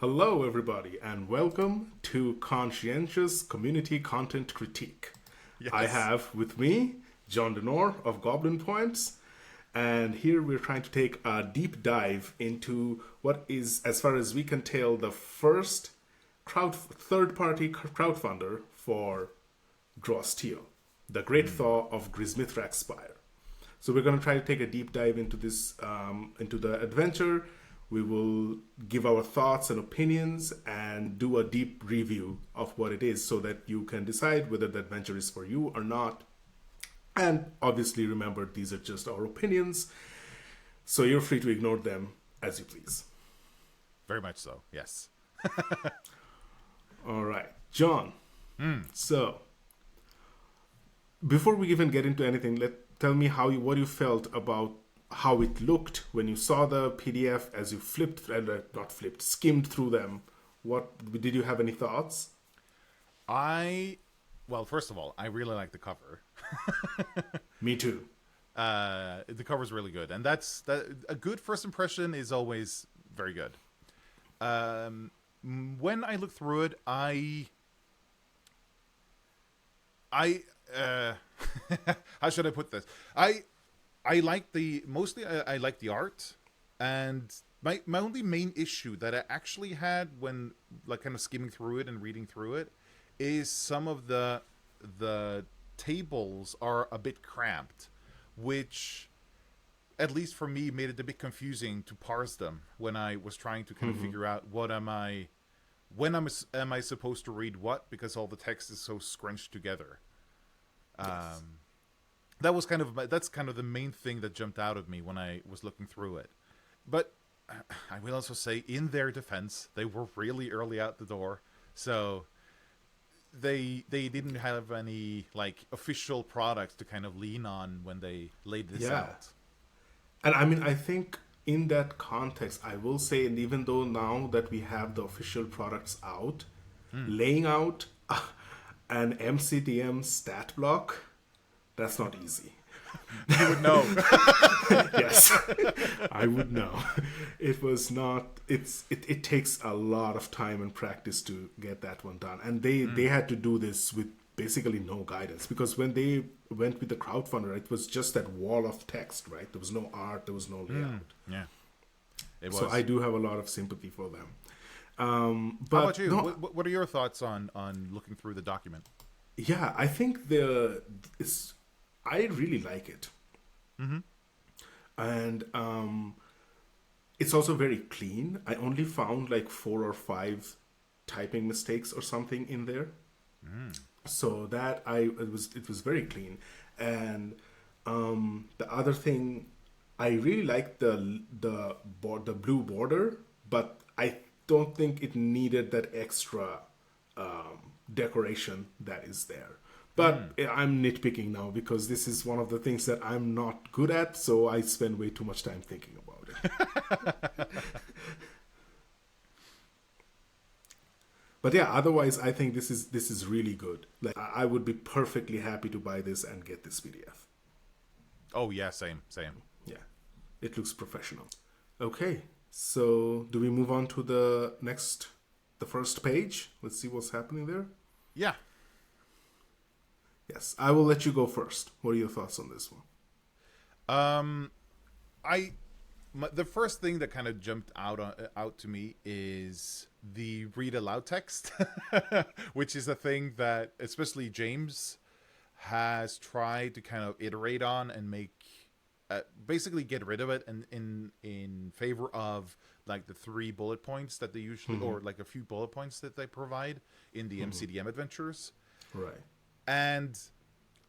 Hello, everybody, and welcome to Conscientious Community Content Critique. Yes. I have with me John Denor of Goblin Points, and here we're trying to take a deep dive into what is, as far as we can tell, the first third-party crowdfunder for Thaw, the Great Thaw of Gryzmithrak Spire. So we're going to try to take a deep dive into this, into the adventure. We will give our thoughts and opinions and do a deep review of what it is so that you can decide whether the adventure is for you or not. And obviously remember, these are just our opinions, so you're free to ignore them as you please. Very much so, yes. All right, John. So, before we even get into anything, tell me what you felt about how it looked when you saw the PDF as you skimmed through them. What did you have any thoughts? Well, first of all, I really like the cover. Me too. The cover's really good, and a good first impression is always very good. When I looked through it, I how should I put this? I like I like the art, and my only main issue that I actually had when kind of skimming through it and reading through it is some of the tables are a bit cramped, which at least for me made it a bit confusing to parse them when I was trying to kind of figure out when am I supposed to read what, because all the text is so scrunched together. Yes. That's kind of the main thing that jumped out of me when I was looking through it. But I will also say, in their defense, they were really early out the door, so they didn't have any official products to kind of lean on when they laid this out. And I mean, I think in that context, I will say, and even though now that we have the official products out, laying out an MCDM stat block, that's not easy. You would know. Yes, I would know. It was not. It takes a lot of time and practice to get that one done, and they had to do this with basically no guidance, because when they went with the crowdfunder, it was just that wall of text, right? There was no art, there was no layout. Yeah, it was. So I do have a lot of sympathy for them. But how about you? What are your thoughts on looking through the document? Yeah, I think I really like it. And it's also very clean. I only found 4 or 5 typing mistakes or something in there. So that it was very clean. And the other thing, I really like the blue border, but I don't think it needed that extra decoration that is there. But I'm nitpicking now because this is one of the things that I'm not good at, so I spend way too much time thinking about it. But yeah, otherwise I think this is really good. I would be perfectly happy to buy this and get this PDF. Oh yeah, same. Yeah, it looks professional. Okay, so do we move on to the first page? Let's see what's happening there. Yeah. Yes, I will let you go first. What are your thoughts on this one? The first thing that kind of jumped out to me is the read aloud text, which is a thing that especially James has tried to kind of iterate on and make basically get rid of it in favor of the 3 bullet points that they usually or a few bullet points that they provide in the MCDM adventures. Right. And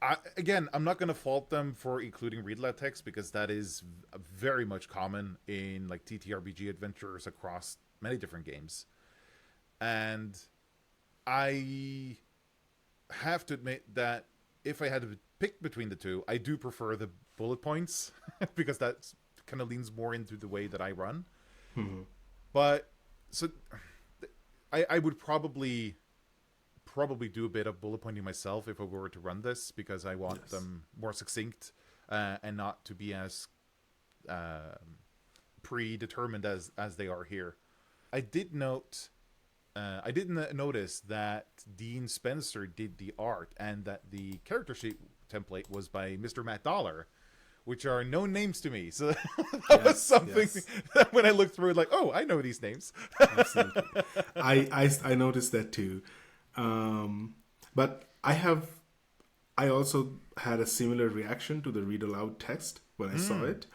I'm not going to fault them for including read aloud text, because that is very much common in TTRPG adventures across many different games. And I have to admit that if I had to pick between the two, I do prefer the bullet points because that kind of leans more into the way that I run. But so I would probably do a bit of bullet pointing myself if I were to run this, because I want them more succinct and not to be as predetermined as they are here. I did note. I didn't notice that Dean Spencer did the art and that the character sheet template was by Mr. Matt Dollar, which are known names to me. So that was something that when I looked through it, like, oh, I know these names. Absolutely. I noticed that too. But I also had a similar reaction to the read aloud text when I saw it.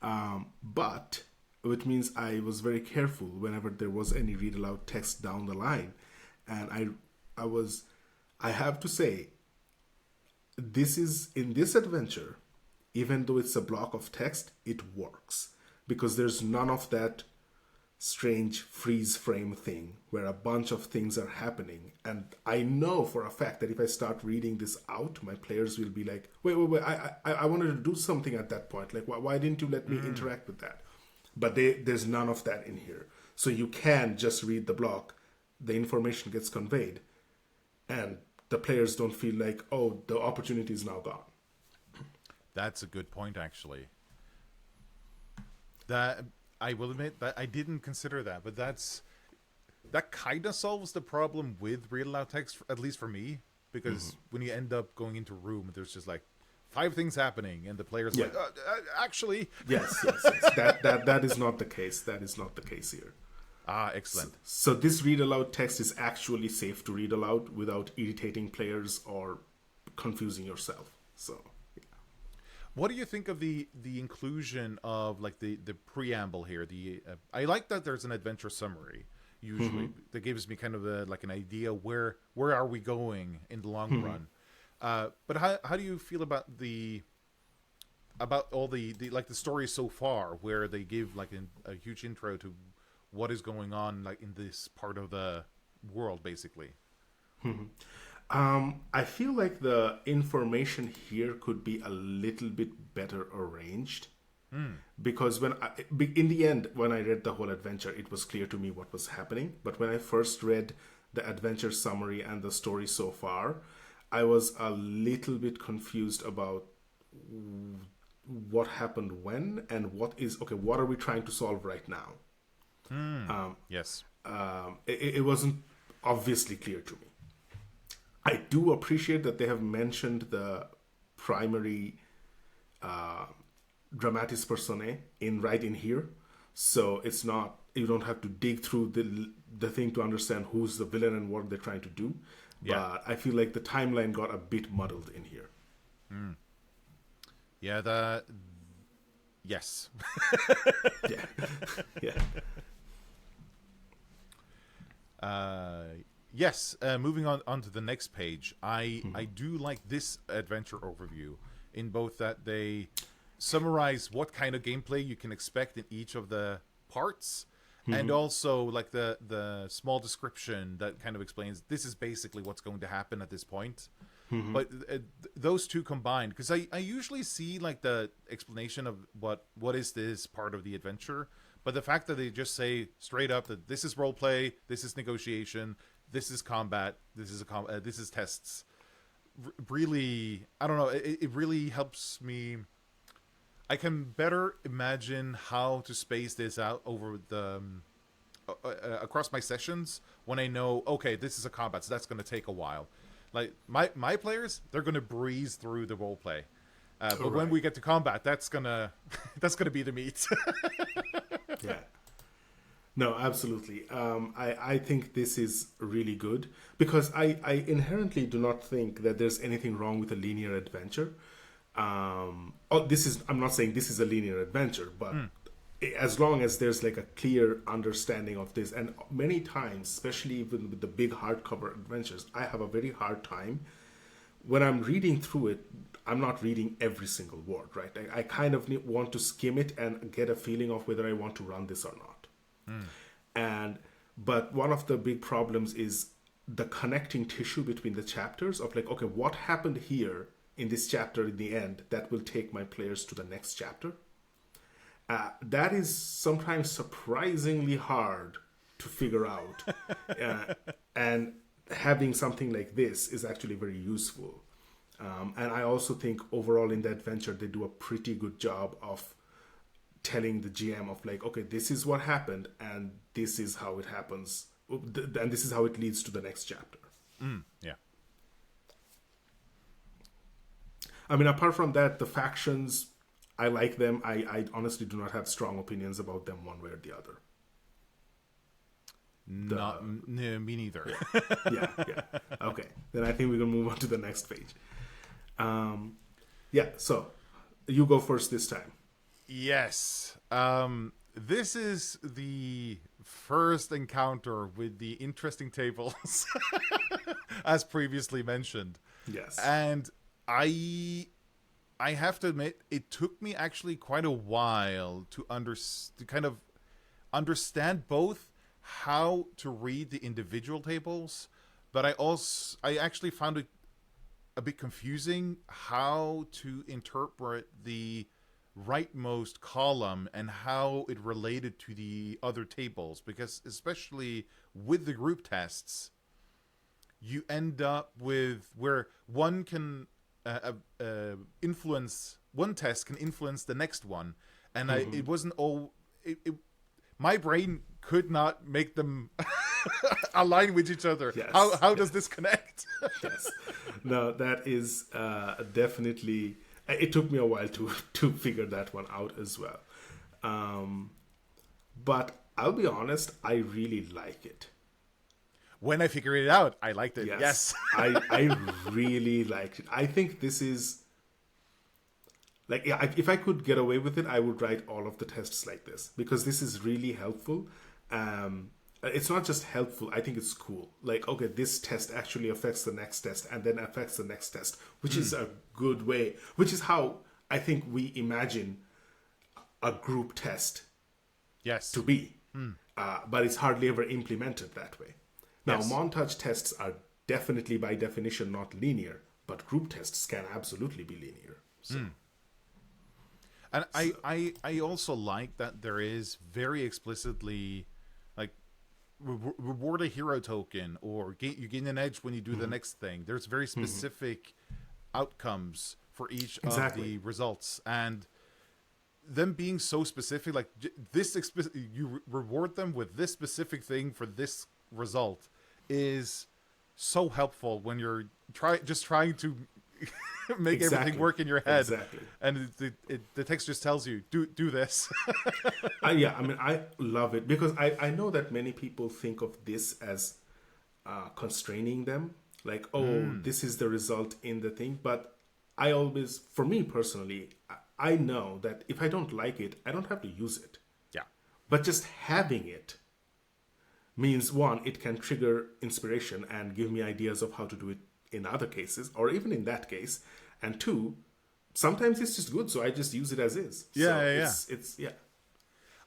But which means I was very careful whenever there was any read aloud text down the line. And I have to say, this is, in this adventure, even though it's a block of text, it works. Because there's none of that strange freeze frame thing where a bunch of things are happening. And I know for a fact that if I start reading this out, my players will be like, wait, I wanted to do something at that point. Like, why didn't you let me interact with that? But there's none of that in here. So you can just read the block, the information gets conveyed, and the players don't feel like, oh, the opportunity is now gone. That's a good point, actually. That I will admit that I didn't consider that, but that kind of solves the problem with read aloud text, at least for me, because when you end up going into a room, there's just like 5 things happening, and the player's like, actually, yes. That is not the case. That is not the case here. Ah, excellent. So this read aloud text is actually safe to read aloud without irritating players or confusing yourself. So. What do you think of the inclusion of like the preamble here? I like that there's an adventure summary usually that gives me kind of like an idea where are we going in the long run. But how do you feel about all the like the story so far, where they give like a huge intro to what is going on like in this part of the world, basically? I feel like the information here could be a little bit better arranged. Because in the end, when I read the whole adventure, it was clear to me what was happening. But when I first read the adventure summary and the story so far, I was a little bit confused about what happened when and what are we trying to solve right now? Yes. It wasn't obviously clear to me. I do appreciate that they have mentioned the primary dramatis personae right in here, so it's not, you don't have to dig through the thing to understand who's the villain and what they're trying to do. But I feel like the timeline got a bit muddled in here. Yeah, yes. Yeah. Yes, moving on to the next page. I do like this adventure overview in both that they summarize what kind of gameplay you can expect in each of the parts, and also like the small description that kind of explains this is basically what's going to happen at this point. But those two combined, because I usually see like the explanation of what is this part of the adventure, but the fact that they just say straight up that this is role play, this is negotiation, this is combat, this is tests, really, I don't know, it really helps me. I can better imagine how to space this out over the across my sessions when I know, okay, this is a combat, so that's going to take a while. Like my players, they're going to breeze through the role play, but when we get to combat, that's gonna be the meat. Yeah. No, absolutely. I think this is really good because I inherently do not think that there's anything wrong with a linear adventure. I'm not saying this is a linear adventure, but as long as there's like a clear understanding of this, and many times, especially even with the big hardcover adventures, I have a very hard time when I'm reading through it. I'm not reading every single word, right? I kind of want to skim it and get a feeling of whether I want to run this or not. But one of the big problems is the connecting tissue between the chapters of like, okay, what happened here in this chapter in the end that will take my players to the next chapter? That is sometimes surprisingly hard to figure out. And having something like this is actually very useful. And I also think overall in the adventure, they do a pretty good job of telling the GM of like, okay, this is what happened, and this is how it happens, and this is how it leads to the next chapter. Yeah. I mean, apart from that, the factions, I like them. I honestly do not have strong opinions about them one way or the other. No, me neither. Yeah. Okay, then I think we can move on to the next page. So you go first this time. Yes. This is the first encounter with the interesting tables, as previously mentioned. Yes. And I have to admit, it took me actually quite a while to kind of understand both how to read the individual tables, but I actually found it a bit confusing how to interpret the rightmost column and how it related to the other tables, because especially with the group tests, you end up with where one can influence, one test can influence the next one, and it wasn't all my brain could not make them align with each other. Yes. How does this connect? Yes. No, that is definitely. It took me a while to figure that one out as well. But I'll be honest, I really like it. When I figured it out, I liked it. Yes. I really liked it. I think this is like, if I could get away with it, I would write all of the tests like this, because this is really helpful. It's not just helpful, I think it's cool. Like, okay, this test actually affects the next test and then affects the next test, which is a good way, which is how I think we imagine a group test to be. But it's hardly ever implemented that way. Now, montage tests are definitely by definition not linear, but group tests can absolutely be linear. So. And I also like that there is very explicitly, like, reward a hero token, or you gain an edge when you do the next thing. There's very specific outcomes for each of the results, and them being so specific, like you reward them with this specific thing for this result, is so helpful when you're trying to make everything work in your head. And the text just tells you, do this. I mean, I love it, because I know that many people think of this as constraining them, like, this is the result in the thing. But I always, for me personally, I know that if I don't like it, I don't have to use it. Yeah. But just having it means, one, it can trigger inspiration and give me ideas of how to do it in other cases, or even in that case. And two, sometimes it's just good, so I just use it as is. It's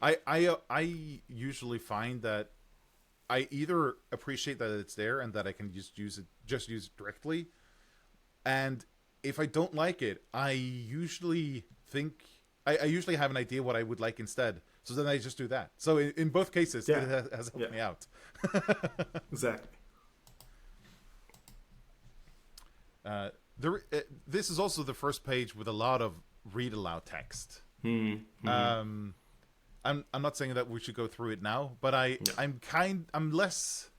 I usually find that I either appreciate that it's there and that I can just use it directly, and if I don't like it, I usually have an idea what I would like instead. So then I just do that. So in both cases, it has helped me out. Exactly. This is also the first page with a lot of read aloud text. I'm not saying that we should go through it now, but I'm less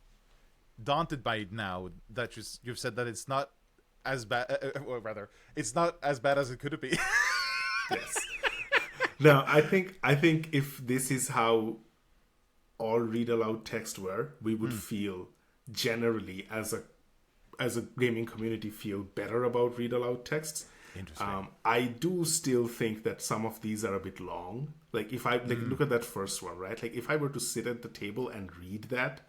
daunted by it now that you've said that it's not as bad, or rather, it's not as bad as it could be. Yes. No, I think if this is how all read aloud text were, we would feel generally as a gaming community feel better about read aloud texts. Interesting. I do still think that some of these are a bit long. Like, if I look at that first one, right? Like, if I were to sit at the table and read that,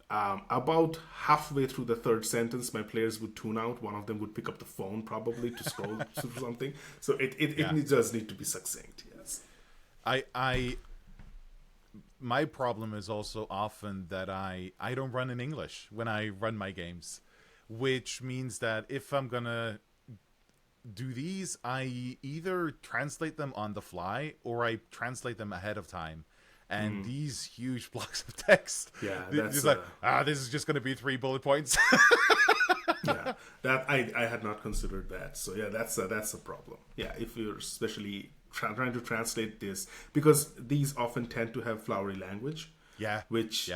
about halfway through the third sentence, my players would tune out. One of them would pick up the phone probably to scroll through something. So it does need to be succinct. Yes. My problem is also often that I don't run in English when I run my games, which means that if I'm gonna do these, I either translate them on the fly or I translate them ahead of time. And these huge blocks of text, that's like, this is just going to be 3 bullet points. That I had not considered that. So that's a problem. Yeah, if you're especially trying to translate this, because these often tend to have flowery language, which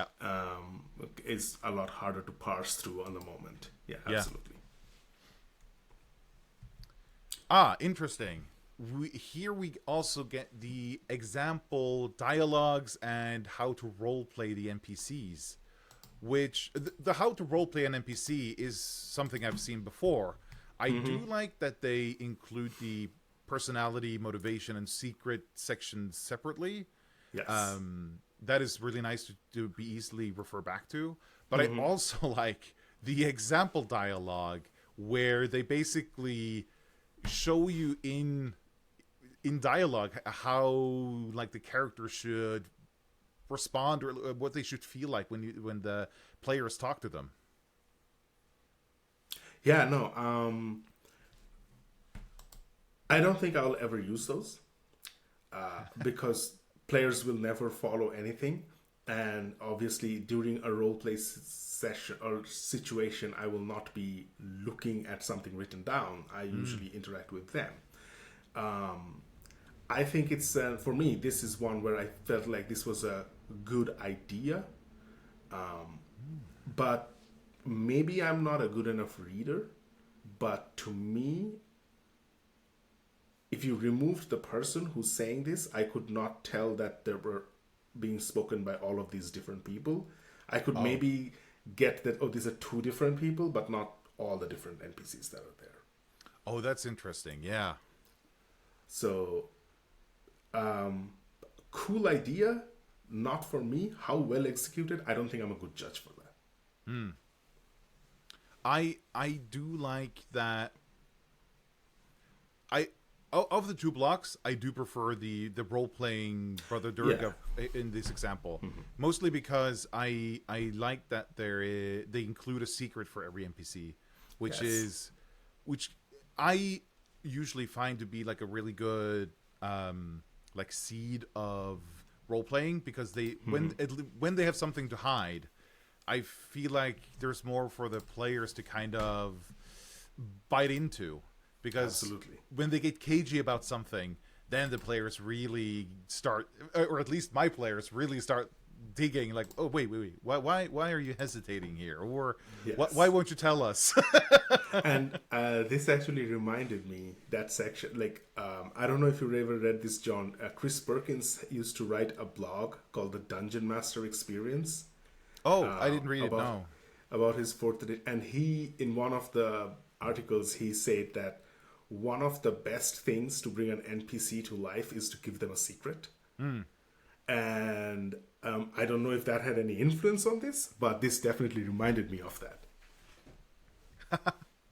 is a lot harder to parse through on the moment. Yeah, absolutely. Interesting. Here we also get the example dialogues and how to roleplay the NPCs, which the how to roleplay an NPC is something I've seen before. I do like that they include the personality, motivation, and secret sections separately. Yes. That is really nice to be easily refer back to. But I also like the example dialogue where they basically show you in dialogue how like the character should respond or what they should feel like when the players talk to them. Yeah, no. I don't think I'll ever use those because players will never follow anything, and obviously during a roleplay session or situation, I will not be looking at something written down. I usually interact with them. I think it's for me. This is one where I felt like this was a good idea, but maybe I'm not a good enough reader. But to me, if you removed the person who's saying this, I could not tell that they were being spoken by all of these different people. I could maybe get that, these are two different people, but not all the different NPCs that are there. Oh, that's interesting. Yeah. So, cool idea, not for me. How well executed, I don't think I'm a good judge for that. I do like that. Of the two blocks, I do prefer the role playing Brother Durga in this example, mostly because I like that they include a secret for every NPC, which I usually find to be like a really good like seed of role playing, because they when they have something to hide, I feel like there's more for the players to kind of bite into. Because when they get cagey about something, then the players really start, or at least my players really start digging. Like, oh wait, why are you hesitating here? Or why won't you tell us? And this actually reminded me that section. Like, I don't know if you ever read this, John. Chris Perkins used to write a blog called the Dungeon Master Experience. Oh, I didn't read it. No, about his fourth edition, and he in one of the articles he said that one of the best things to bring an NPC to life is to give them a secret. And I don't know if that had any influence on this, but this definitely reminded me of that.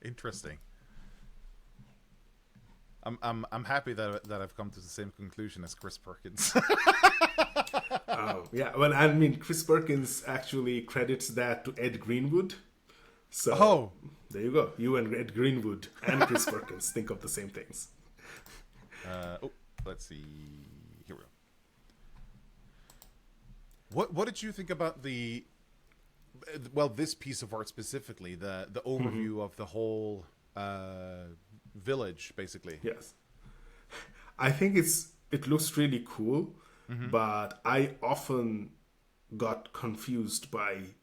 Interesting. I'm happy that I've come to the same conclusion as Chris Perkins. Yeah, well, I mean, Chris Perkins actually credits that to Ed Greenwood. So there you go. You and Ed Greenwood and Chris Perkins think of the same things. Let's see. Here we go. What did you think about this piece of art specifically, the overview of the whole village, basically? Yes. I think it looks really cool, but I often got confused by...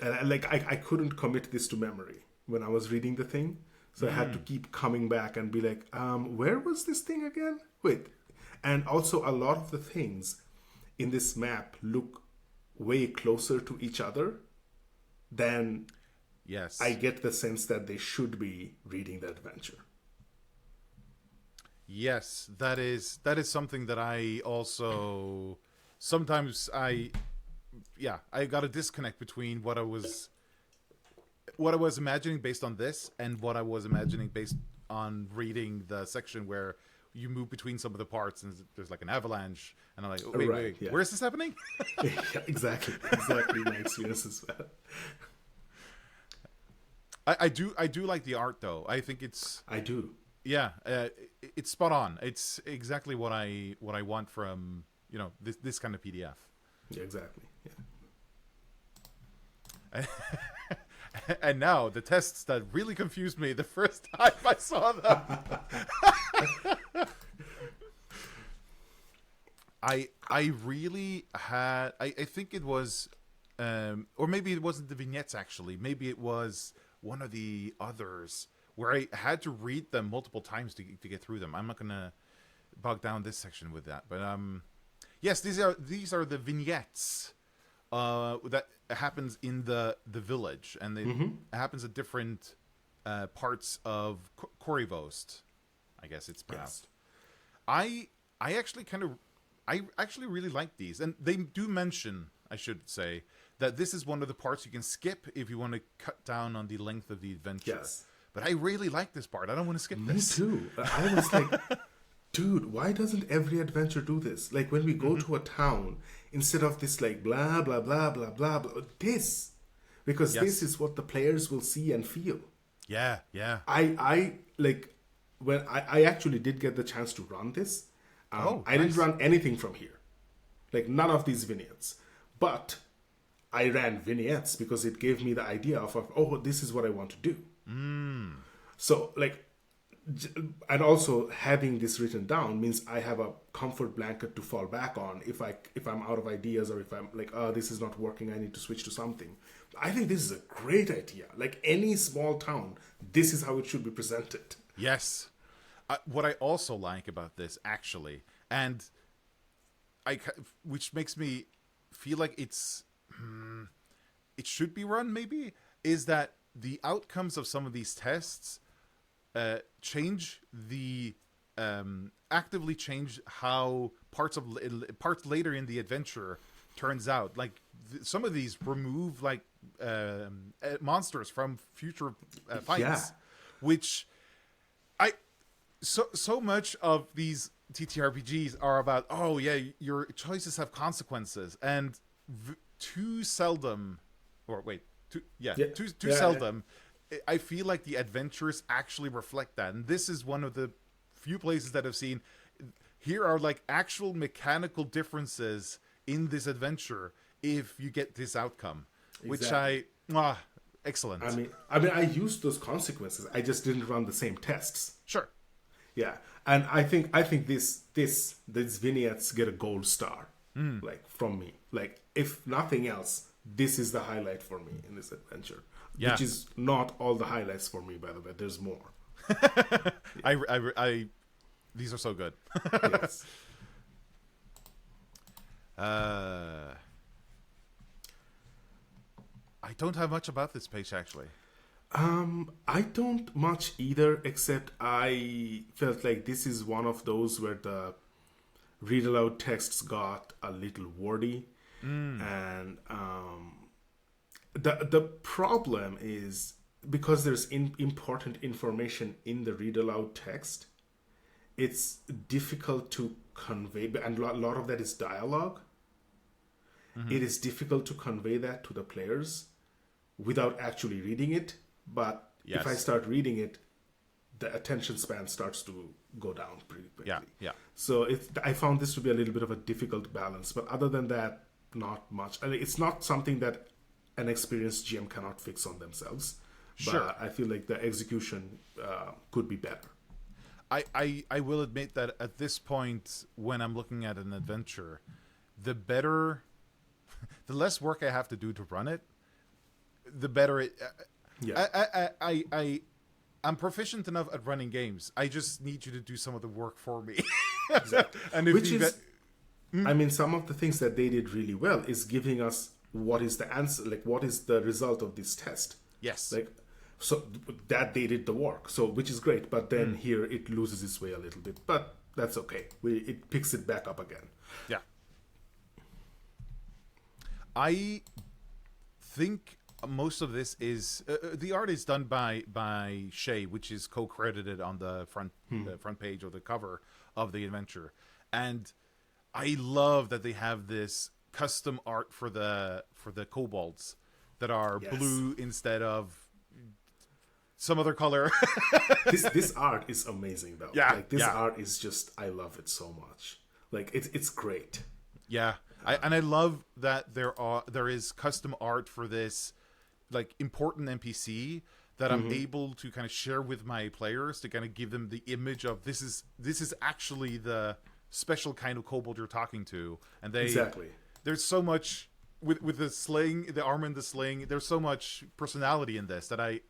And I couldn't commit this to memory when I was reading the thing. So I had to keep coming back and be like, where was this thing again? Wait. And also a lot of the things in this map look way closer to each other than I get the sense that they should be reading the adventure. Yes, that is something that I also... Sometimes I got a disconnect between what I was imagining based on this and what I was imagining based on reading the section where you move between some of the parts and there's like an avalanche, and I'm like, wait, where is this happening? Exactly my experience as well. I do like the art though. I think it's... I do. Yeah, it's spot on. It's exactly what I want from this kind of PDF. Yeah, exactly. Yeah. And now the tests that really confused me the first time I saw them. I really had I think it was or maybe it wasn't the vignettes actually. Maybe it was one of the others where I had to read them multiple times to get through them. I'm not gonna bog down this section with that, but yes, these are the vignettes that happens in the village, and it happens at different parts of Korivost, I guess it's pronounced. Yes. I actually really like these, and they do mention, I should say, that this is one of the parts you can skip if you want to cut down on the length of the adventure. Yes. But I really like this part. I don't want to skip this. Me too. I was like, dude, why doesn't every adventure do this? Like when we go to a town, instead of this like blah, blah, blah, blah, blah, blah, this. Because this is what the players will see and feel. Yeah, yeah. I like, when I actually did get the chance to run this. I didn't run anything from here. Like none of these vignettes. But I ran vignettes because it gave me the idea of, oh, this is what I want to do. So like, and also having this written down means I have a comfort blanket to fall back on if I'm out of ideas, or if I'm like, oh, this is not working, I need to switch to something. I think this is a great idea. Like any small town, this is how it should be presented. Yes. What I also like about this, actually, and which makes me feel like it should be run, maybe, is that the outcomes of some of these tests actively change how parts later in the adventure turns out. Like some of these remove like monsters from future fights, which so much of these TTRPGs are about, oh yeah, your choices have consequences, and too seldom I feel like the adventures actually reflect that, and this is one of the few places that I've seen here are like actual mechanical differences in this adventure if you get this outcome. Exactly. Which excellent. I mean I used those consequences, I just didn't run the same tests. Sure. Yeah, and I think these vignettes get a gold star, like from me. Like if nothing else, this is the highlight for me in this adventure. Yeah. Which is not all the highlights for me, by the way. There's more. These are so good. Yes. I don't have much about this page, actually. I don't much either, except I felt like this is one of those where the read aloud texts got a little wordy, and the problem is because there's important information in the read aloud text, it's difficult to convey, and a lot of that is dialogue. It is difficult to convey that to the players without actually reading it. But if I start reading it, the attention span starts to go down pretty quickly. Yeah. So I found this to be a little bit of a difficult balance. But other than that, not much. I mean, it's not something that an experienced GM cannot fix on themselves. Sure. But I feel like the execution could be better. I will admit that at this point, when I'm looking at an adventure, the less work I have to do to run it, the better it... I'm proficient enough at running games. I just need you to do some of the work for me. Exactly. And I mean, some of the things that they did really well is giving us what is the answer, like what is the result of this test. Yes. Like, so that they did the work, so which is great. But then here it loses its way a little bit, but that's okay. It picks it back up again. Yeah. I think most of this is the art is done by Shay, which is co-credited on the front page or the cover of the adventure, and I love that they have this custom art for the kobolds that are blue instead of some other color. this art is amazing though. Yeah, like this art is just, I love it so much. Like it's great. Yeah, I love that there is custom art for this like important NPC that I'm able to kind of share with my players to kind of give them the image of this is actually the special kind of kobold you're talking to, and they Exactly. there's so much with the sling, the armor and the sling. There's so much personality in this that I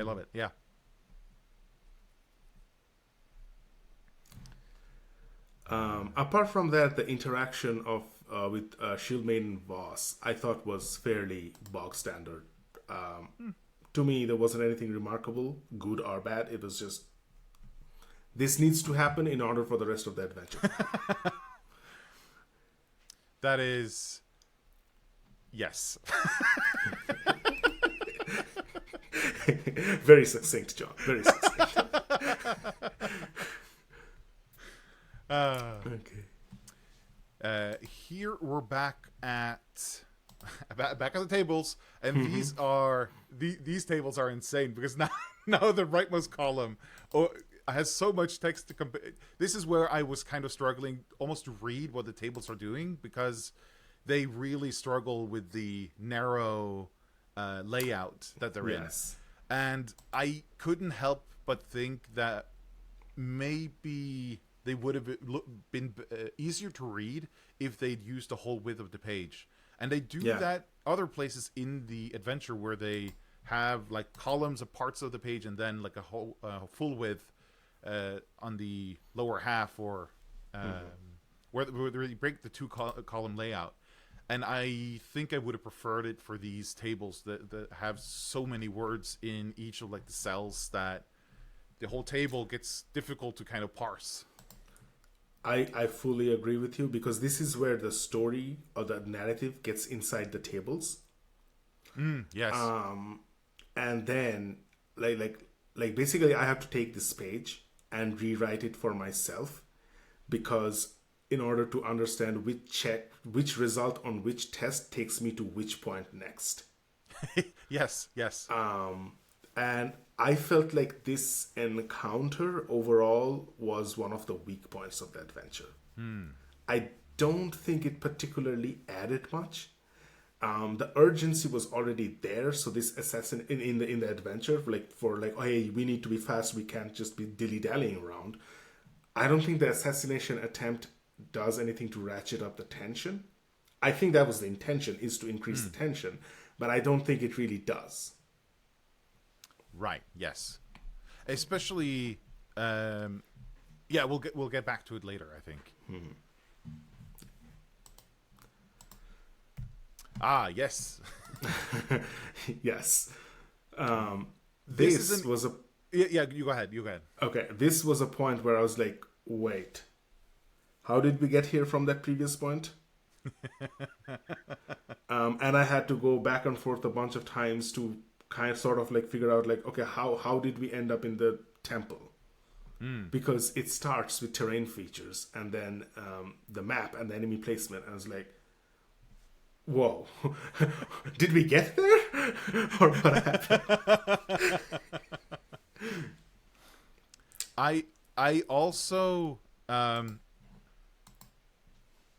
love it. Yeah. Apart from that, the interaction of with Shield Maiden Voss, I thought was fairly bog standard. To me, there wasn't anything remarkable, good or bad. It was just, this needs to happen in order for the rest of the adventure. That is, yes. Very succinct, John. Very succinct. Okay. Here we're back at back on the tables, and these tables are insane because now the rightmost column has so much text to compare. This is where I was kind of struggling almost to read what the tables are doing, because they really struggle with the narrow layout that they're in, and I couldn't help but think that maybe they would have been easier to read if they'd used the whole width of the page. And they do that other places in the adventure where they have like columns of parts of the page and then like a whole full width on the lower half, or where they break the two column layout. And I think I would have preferred it for these tables that have so many words in each of like the cells that the whole table gets difficult to kind of parse. I fully agree with you, because this is where the story or the narrative gets inside the tables. Yes. And then like basically I have to take this page and rewrite it for myself, because in order to understand which result on which test takes me to which point next. Yes. And I felt like this encounter overall was one of the weak points of the adventure. I don't think it particularly added much. The urgency was already there, so this assassin in the adventure, oh, hey, we need to be fast, we can't just be dilly-dallying around. I don't think the assassination attempt does anything to ratchet up the tension. I think that was the intention, is to increase the tension, but I don't think it really does. Right. Yes. Especially, we'll get back to it later, I think. Yes. Yes. This was a. Yeah. You go ahead. Okay. This was a point where I was like, wait, how did we get here from that previous point? And I had to go back and forth a bunch of times to kind of sort of like figure out like, okay, how did we end up in the temple? Because it starts with terrain features and then the map and the enemy placement. And I was like, whoa, did we get there? Or what happened? I also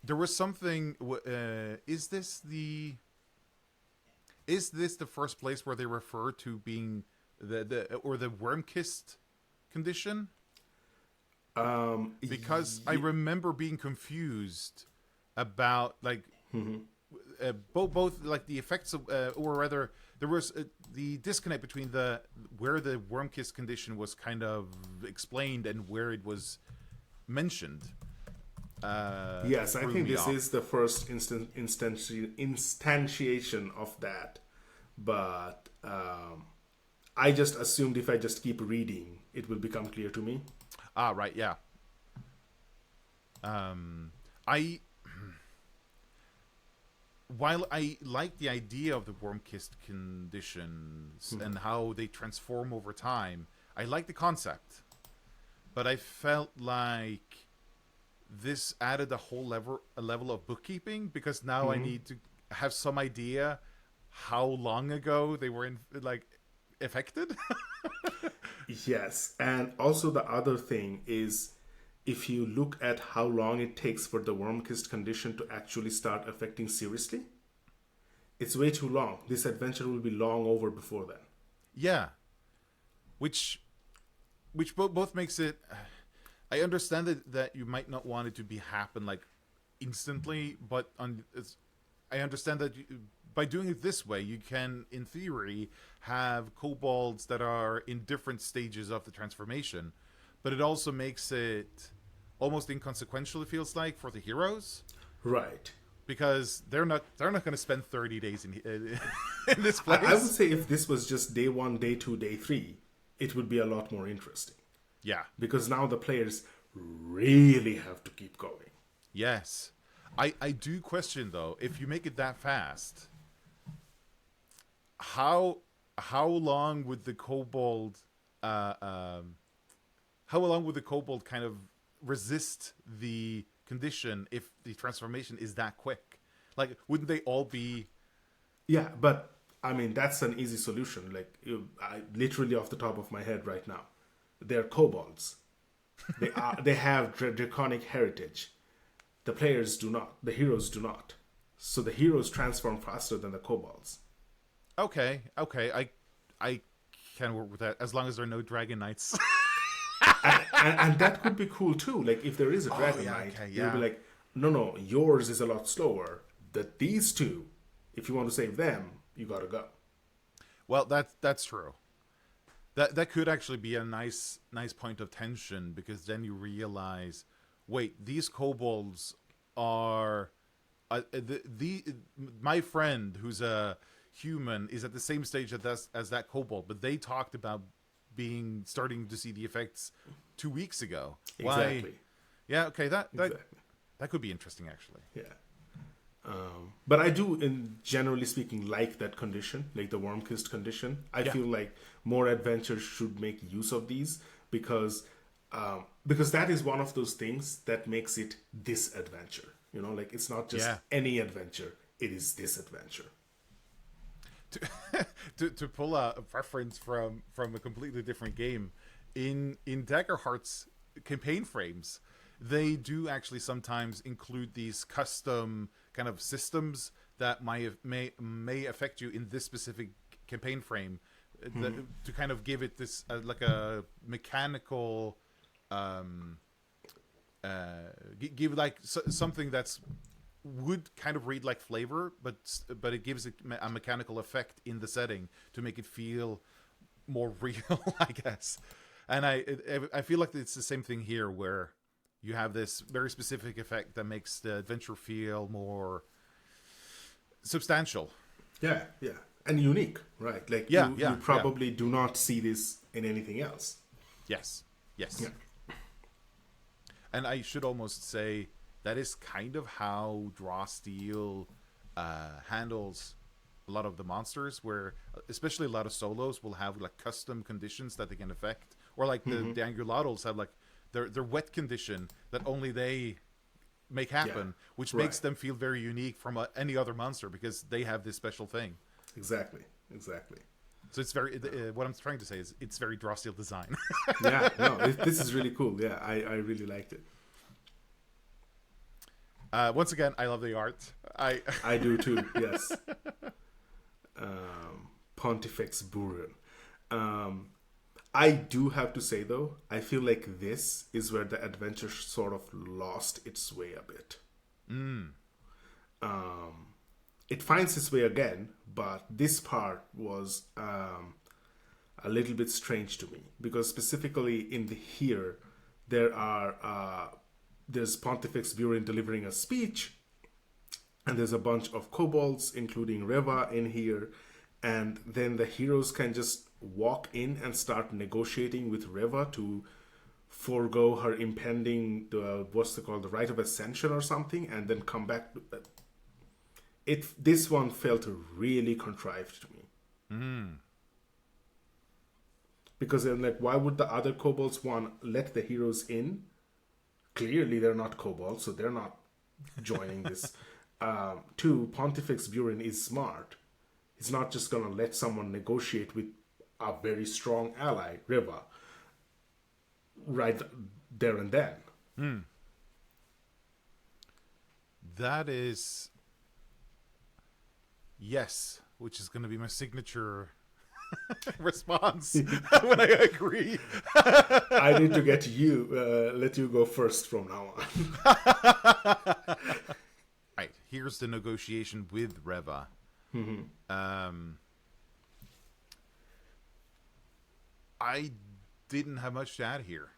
there was something. Is this the first place where they refer to being the worm-kissed condition? Because I remember being confused about like both like the effects of, or rather, there was the disconnect between where the worm-kissed condition was kind of explained and where it was mentioned. Yes, I think this is the first instantiation of that. But I just assumed if I just keep reading, it will become clear to me. Right, yeah. While I like the idea of the worm-kissed conditions and how they transform over time, I like the concept. But I felt like this added a level of bookkeeping, because now I need to have some idea how long ago they were affected. Yes, and also the other thing is, if you look at how long it takes for the worm-kissed condition to actually start affecting seriously, it's way too long. This adventure will be long over before then. Yeah, which both makes it. I understand that you might not want it to be happen like instantly, but I understand that by doing it this way, you can, in theory, have kobolds that are in different stages of the transformation, but it also makes it almost inconsequential. It feels like for the heroes, Right. because they're not going to spend 30 days in this place. I would say if this was just day 1, day 2, day 3, it would be a lot more interesting. Yeah. Because now the players really have to keep going. Yes. I do question, though, if you make it that fast, how long would the kobold how long would the kobold kind of resist the condition if the transformation is that quick? Like, wouldn't they all be... Yeah, but I mean, that's an easy solution. Like, literally off the top of my head right now, they're kobolds. They have draconic heritage. The players do not. The heroes do not. So the heroes transform faster than the kobolds. Okay. I can work with that as long as there are no dragon knights. and that could be cool too. Like, if there is a dragon knight, you'll be like, no, yours is a lot slower. That these two, if you want to save them, you gotta go. Well, that's true. That could actually be a nice point of tension, because then you realize, wait, these kobolds are my friend who's a human is at the same stage as that kobold, but they talked about starting to see the effects 2 weeks ago. Exactly. Why? Yeah. Okay. Exactly. That could be interesting, actually. Yeah. But I do, generally speaking, like that condition, like the worm-kissed condition. I feel like more adventures should make use of these, because that is one of those things that makes it this adventure. You know, like, it's not just any adventure; it is this adventure. To pull a reference from a completely different game, in Daggerheart's campaign frames, they do actually sometimes include these custom kind of systems that may affect you in this specific campaign frame, to kind of give it this like a mechanical give like something that's would kind of read like flavor, but it gives it a mechanical effect in the setting to make it feel more real, I guess. And I feel like it's the same thing here, where you have this very specific effect that makes the adventure feel more substantial. Yeah, and unique, right? Like, you probably do not see this in anything else. Yes. Yeah. And I should almost say that is kind of how Draw Steel handles a lot of the monsters, where especially a lot of solos will have like custom conditions that they can affect, or like the Angulodals have like their wet condition that only they make happen, which makes them feel very unique from any other monster, because they have this special thing. Exactly. So it's very what I'm trying to say is it's very Draw Steel design. Yeah, no, this is really cool. Yeah, I really liked it. Once again, I love the art. I do too. Yes. Pontifex Burin. I do have to say, though, I feel like this is where the adventure sort of lost its way a bit. It finds its way again, but this part was a little bit strange to me, because specifically in here there's Pontifex Burin delivering a speech, and there's a bunch of kobolds, including Reva, in here, and then the heroes can just walk in and start negotiating with Reva to forego her impending what's it called, the rite of ascension or something, and then come back. This one felt really contrived to me. Because then, like, why would the other kobolds let the heroes in? Clearly they're not kobolds, so they're not joining this. Two, Pontifex Burin is smart. He's not just gonna let someone negotiate with a very strong ally, Reva, right there and then. That is... Yes, which is going to be my signature response when I agree. I need to let you go first from now on. Right, here's the negotiation with Reva. I didn't have much to add here.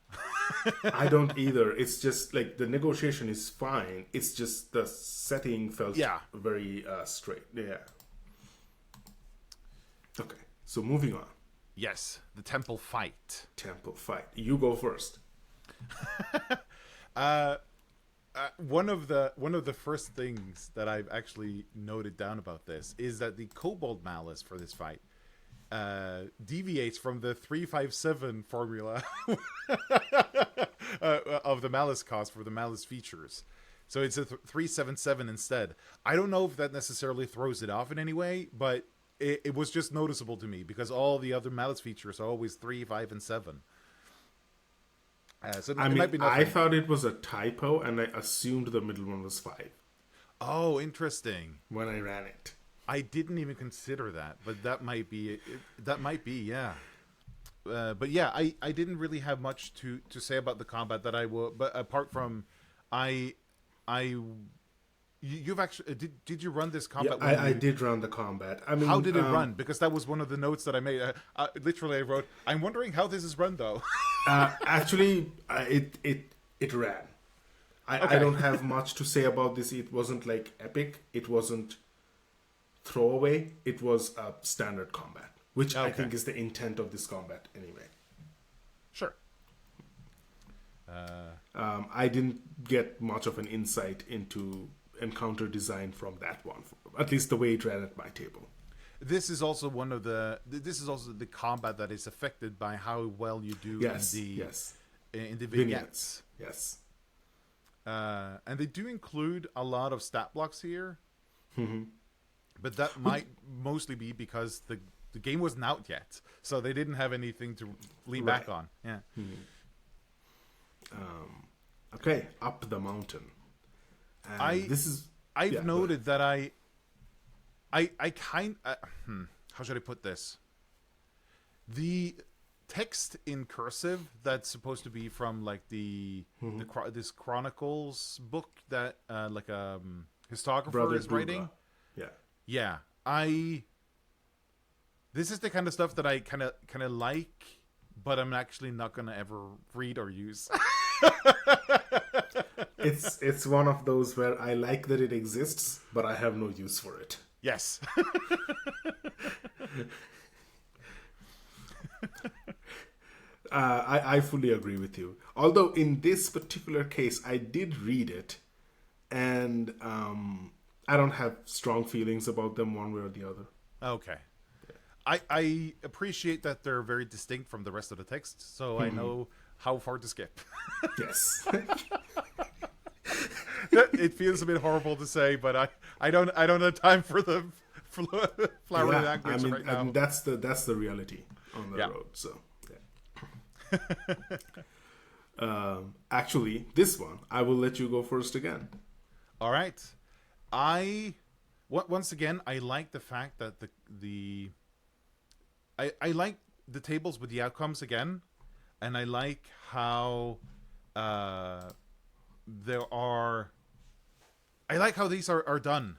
I don't either. It's just like the negotiation is fine. It's just the setting felt very straight. Yeah. Okay, so moving on. Yes, the temple fight. You go first. One of the first things that I've actually noted down about this is that the Kobold Malice for this fight deviates from the 357 formula of the Malice cost for the Malice features. So it's a 377 instead. I don't know if that necessarily throws it off in any way, but it was just noticeable to me because all the other Malice features are always 3, 5, and 7. So I thought it was a typo, and I assumed the middle one was 5. Oh, interesting. When I ran it, I didn't even consider that, but that might be yeah. But yeah, I didn't really have much to say about the combat that I will. But apart from, you've actually did you run this combat? Yeah, I did run the combat. I mean, how did it run? Because that was one of the notes that I made. Literally, I wrote, "I'm wondering how this is run, though." Actually, it ran. I don't have much to say about this. It wasn't like epic. It wasn't throwaway. It was a standard combat, which I think is the intent of this combat anyway. Sure. I didn't get much of an insight into encounter design from that one, at least the way it ran at my table. This is also the combat that is affected by how well you do in the vignettes. Yes. And they do include a lot of stat blocks here. But that might mostly be because the game wasn't out yet, so they didn't have anything to lean back on. Yeah. Okay, up the mountain. I've noted that I how should I put this? The text in cursive that's supposed to be from like this Chronicles book that like a historiographer Brother is writing. Yeah. This is the kind of stuff that I kind of like, but I'm actually not gonna ever read or use. It's one of those where I like that it exists, but I have no use for it. Yes. I fully agree with you. Although in this particular case, I did read it, and I don't have strong feelings about them one way or the other. Okay. I appreciate that they're very distinct from the rest of the text, so I know how far to skip. Yes. It feels a bit horrible to say, but I don't have time for the flowery language right now. I mean that's the reality on the road. So yeah. Actually, this one I will let you go first again. All right. Once again, I like the fact that I like the tables with the outcomes again, and I like how I like how these are done.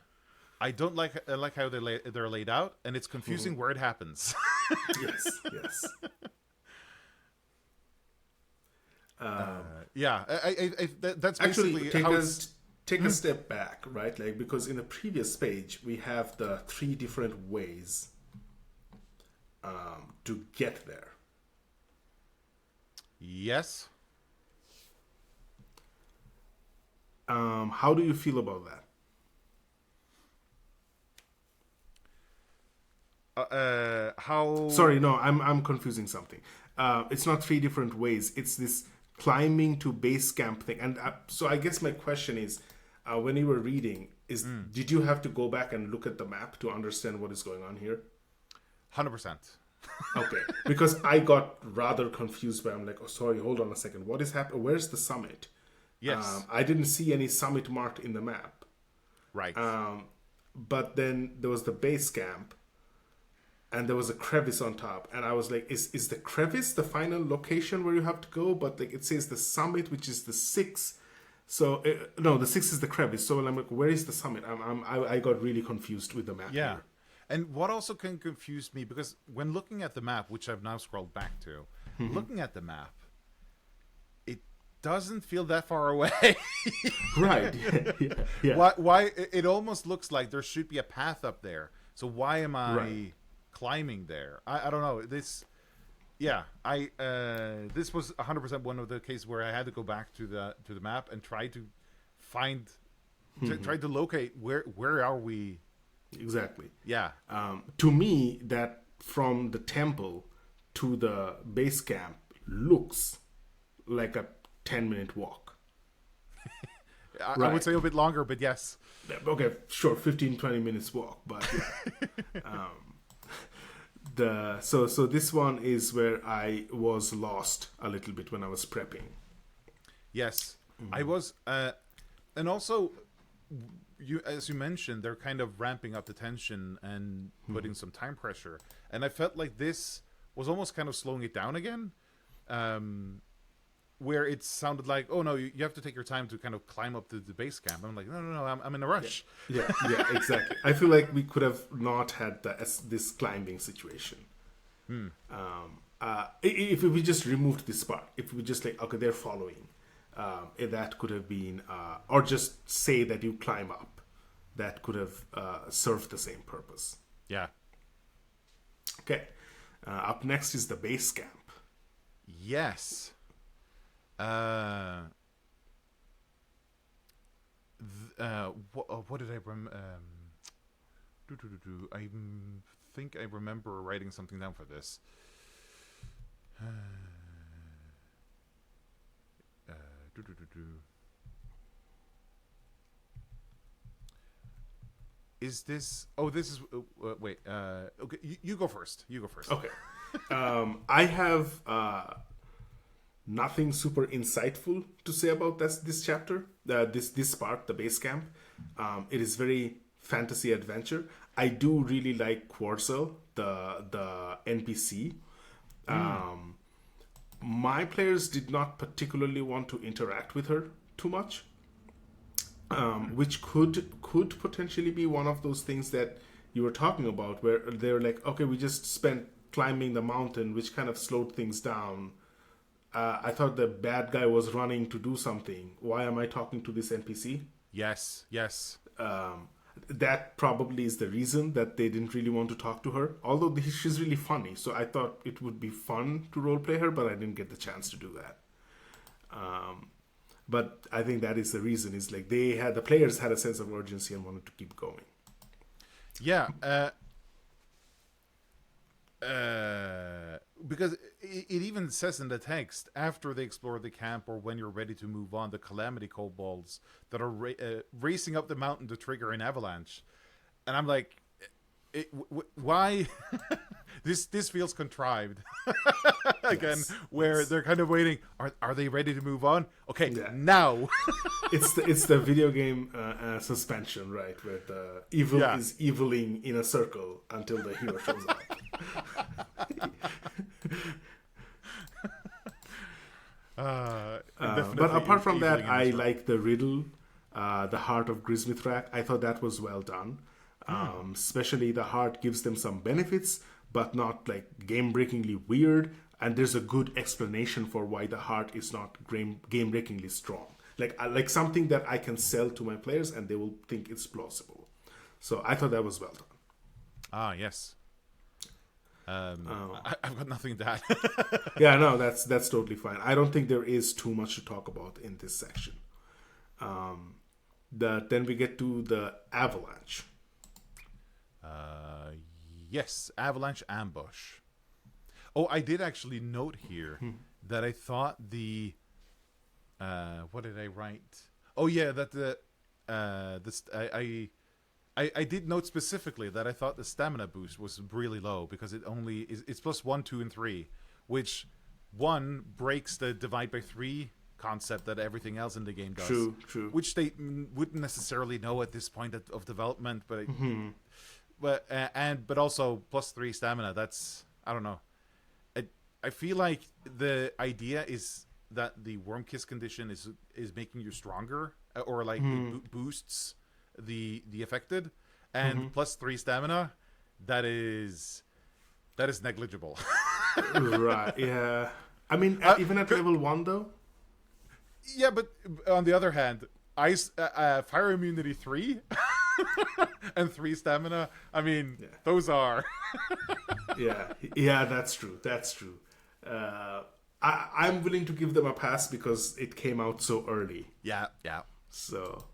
I like how they're laid out, and it's confusing where it happens. Yes. That's actually basically take a step back, right? Like, because in the previous page we have the 3 different ways to get there. Yes. How do you feel about that? How? Sorry, no, I'm confusing something. It's not 3 different ways. It's this climbing to base camp thing. And so I guess my question is, when you were reading, did you have to go back and look at the map to understand what is going on here? 100%. Okay, because I got rather confused by, I'm like, oh, sorry, hold on a second. What is happening? Where's the summit? Yes. I didn't see any summit marked in the map. Right. But then there was the base camp. and there was a crevice on top, and I was like, is the crevice the final location where you have to go? But like it says the summit, which is the 6. So no, the 6 is the crevice. So I'm like, where is the summit? I got really confused with the map. Yeah. Here. And what also can confuse me, because when looking at the map, which I've now scrolled back to, looking at the map, it doesn't feel that far away. Right. Yeah. Why? It almost looks like there should be a path up there. So why am I climbing there? I don't know. This was 100% one of the cases where I had to go back to the map and try to find, try to locate where are we. Exactly. Yeah. To me, that from the temple to the base camp looks like a 10-minute walk. I would say a bit longer, but yes. Okay, sure, 15-20 minutes walk, but yeah. So this one is where I was lost a little bit when I was prepping. Yes, I was, and also, as you mentioned, they're kind of ramping up the tension and putting some time pressure, and I felt like this was almost kind of slowing it down again, where it sounded like, oh no, you have to take your time to kind of climb up to the base camp. I'm like, no, I'm in a rush. Yeah, exactly. I feel like we could have not had this climbing situation. If we just removed this part, if we just like, okay, they're following, that could have been, or just say that you climb up, that could have served the same purpose. Yeah. Okay. Up next is the base camp. Yes. What did I I think I remember writing something down for this. Is this? Oh, this is. Wait. Okay, you go first. Okay. I have nothing super insightful to say about this chapter. This part, the base camp. It is very fantasy adventure. I do really like Quarzel, the NPC. My players did not particularly want to interact with her too much, which could potentially be one of those things that you were talking about, where they're like, okay, we just spent climbing the mountain, which kind of slowed things down. I thought the bad guy was running to do something. Why am I talking to this NPC? Yes. That probably is the reason that they didn't really want to talk to her. Although she's really funny, so I thought it would be fun to roleplay her, but I didn't get the chance to do that. But I think that is the reason. Is like the players had a sense of urgency and wanted to keep going. Yeah. Because it even says in the text, after they explore the camp or when you're ready to move on, the calamity kobolds that are racing up the mountain to trigger an avalanche. And I'm like, why? This feels contrived. Again, yes. Where they're kind of waiting. Are they ready to move on? Okay, now. It's the video game suspension, right? Where the evil is eviling in a circle until the hero shows up. But apart from that, I like the riddle, the heart of Gryzmithrak. I thought that was well done. Especially the heart gives them some benefits, but not like game-breakingly weird. And there's a good explanation for why the heart is not game-breakingly strong. Like something that I can sell to my players and they will think it's plausible. So I thought that was well done. Ah, yes. I've got nothing to add. Yeah, no, that's totally fine. I don't think there is too much to talk about in this section. Then we get to the avalanche. Yes, avalanche ambush. Oh, I did actually note here that I thought the what did I write? Oh yeah, that I did note specifically that I thought the stamina boost was really low because it's plus 1, 2, and 3, which 1 breaks the divide by 3 concept that everything else in the game does. True. Which they wouldn't necessarily know at this point of development, but but also +3 stamina. That's, I don't know. I feel like the idea is that the worm kiss condition is making you stronger, or like it boosts the affected, and +3 stamina, that is negligible. Right. Yeah. I mean, even at level 1 though. Yeah, but on the other hand, ice fire immunity 3 and 3 stamina. I mean, those are. Yeah, that's true. That's true. I'm willing to give them a pass because it came out so early. Yeah. So,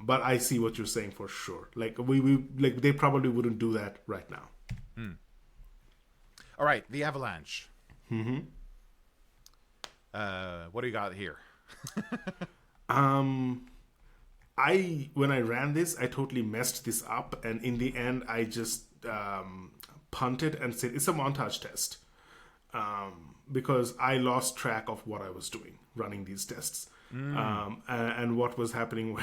but I see what you're saying for sure. Like we like they probably wouldn't do that right now. All right, the avalanche. What do you got here? When I ran this, I totally messed this up, and in the end, I just punted and said it's a montage test, because I lost track of what I was doing running these tests, and what was happening.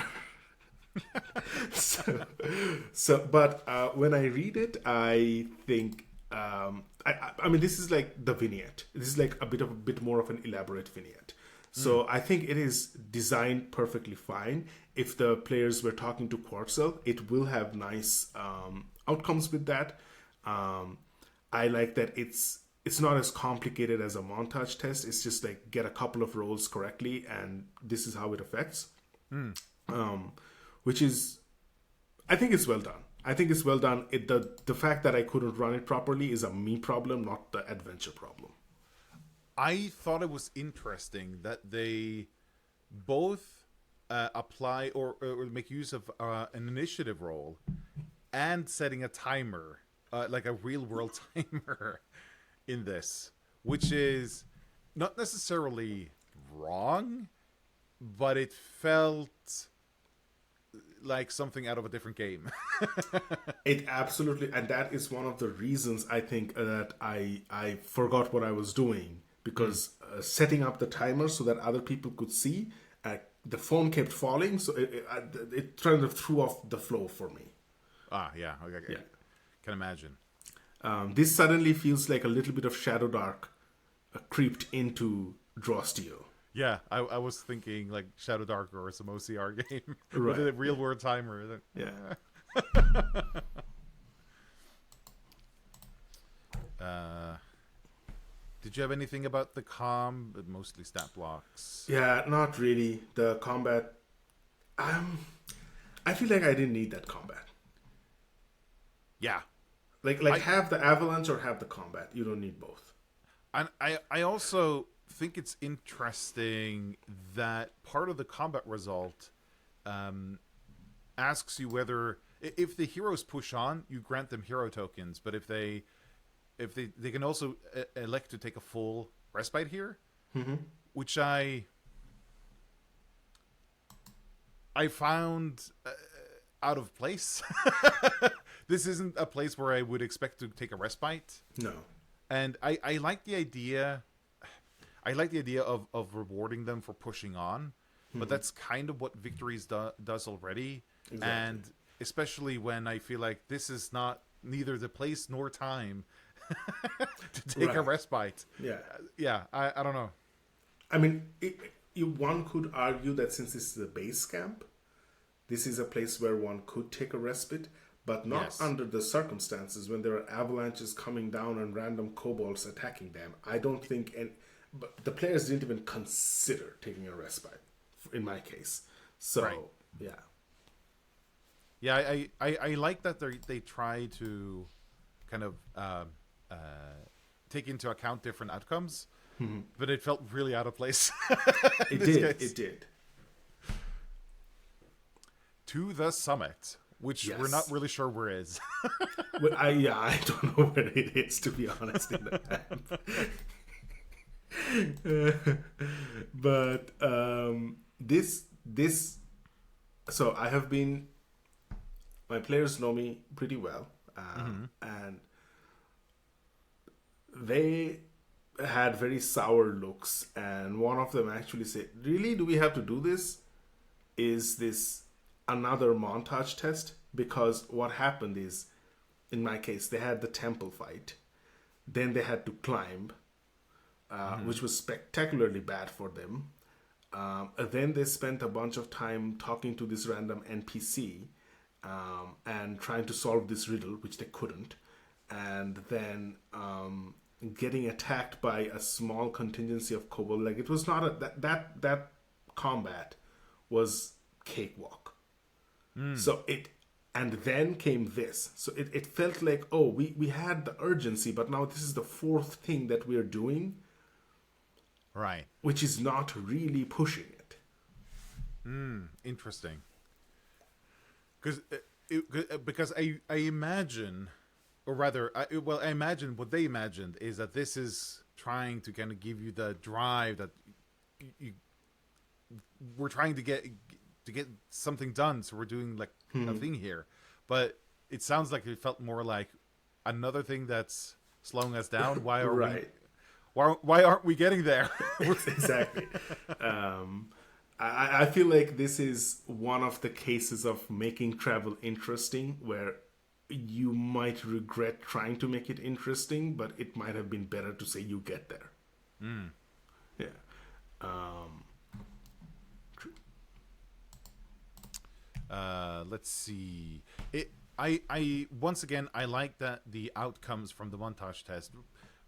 But when I read it, I think. I mean, this is like the vignette. This is like a bit more of an elaborate vignette. So I think it is designed perfectly fine. If the players were talking to Quartzel, it will have nice outcomes with that. I like that it's not as complicated as a montage test. It's just like get a couple of rolls correctly, and this is how it affects. Which is, I think it's well done. The fact that I couldn't run it properly is a me problem, not the adventure problem. I thought it was interesting that they both apply or make use of an initiative roll and setting a timer, like a real world timer in this, which is not necessarily wrong, but it felt like something out of a different game. It absolutely, and that is one of the reasons I think that I forgot what I was doing, because setting up the timer so that other people could see, the phone kept falling, so it kind of threw off the flow for me. Yeah, okay. Yeah. Can imagine. This suddenly feels like a little bit of Shadow Dark creeped into Drostio. Yeah, I was thinking like Shadow Dark or some OCR game right. with a real world timer. Yeah. Did you have anything about the mostly stat blocks? Yeah, not really. The combat, I feel like I didn't need that combat. Yeah. Like have the avalanche or have the combat. You don't need both. And I also think it's interesting that part of the combat result asks you whether, if the heroes push on, you grant them hero tokens, but if they can also elect to take a full respite here, which I found out of place. This isn't a place where I would expect to take a respite. No. And I like the idea. I like the idea of rewarding them for pushing on, but that's kind of what Victories does already. Exactly. And especially when I feel like this is neither the place nor time to take a respite. Yeah. I don't know. I mean, one could argue that since this is a base camp, this is a place where one could take a respite, but not under the circumstances when there are avalanches coming down and random kobolds attacking them. I don't think, but the players didn't even consider taking a respite, in my case. So, yeah, I like that they try to kind of take into account different outcomes, but it felt really out of place. It did. To the summit, which we're not really sure where it is. Well, I don't know where it is, to be honest, in the map. But this so I have been, my players know me pretty well, and they had very sour looks, and one of them actually said, really, do we have to do this? Is this another montage test? Because what happened is in my case, they had the temple fight. Then they had to climb, which was spectacularly bad for them. Then they spent a bunch of time talking to this random NPC and trying to solve this riddle, which they couldn't. And then getting attacked by a small contingency of kobold. Like, it was not that combat was cakewalk. So and then came this. So it felt like, oh, we had the urgency, but now this is the fourth thing that we're doing. Right. Which is not really pushing it. Interesting. Because I imagine, or rather, I imagine what they imagined is that this is trying to kind of give you the drive that we're trying to get something done, so we're doing like a thing here. But it sounds like it felt more like another thing that's slowing us down. Why are right. Why aren't we getting there? Exactly. I feel like this is one of the cases of making travel interesting, where you might regret trying to make it interesting, but it might have been better to say you get there. Yeah. Let's see. I once again, I like that the outcomes from the montage test,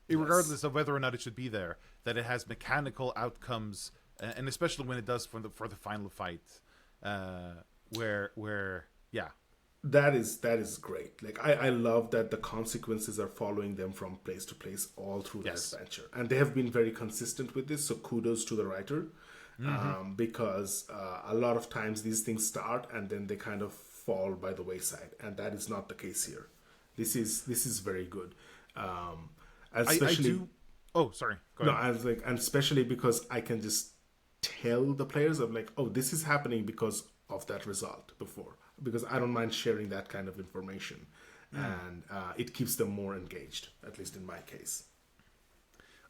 regardless of whether or not it should be there, that it has mechanical outcomes, and especially when it does for the final fight, where that is great. Like, I love that the consequences are following them from place to place all through the adventure, and they have been very consistent with this. So kudos to the writer, because a lot of times these things start and then they kind of fall by the wayside, and that is not the case here. This is very good. Especially, I do. Oh, sorry. Go ahead. No, I was like, and especially because I can just tell the players, I'm like, oh, this is happening because of that result before. Because I don't mind sharing that kind of information, and it keeps them more engaged. At least in my case.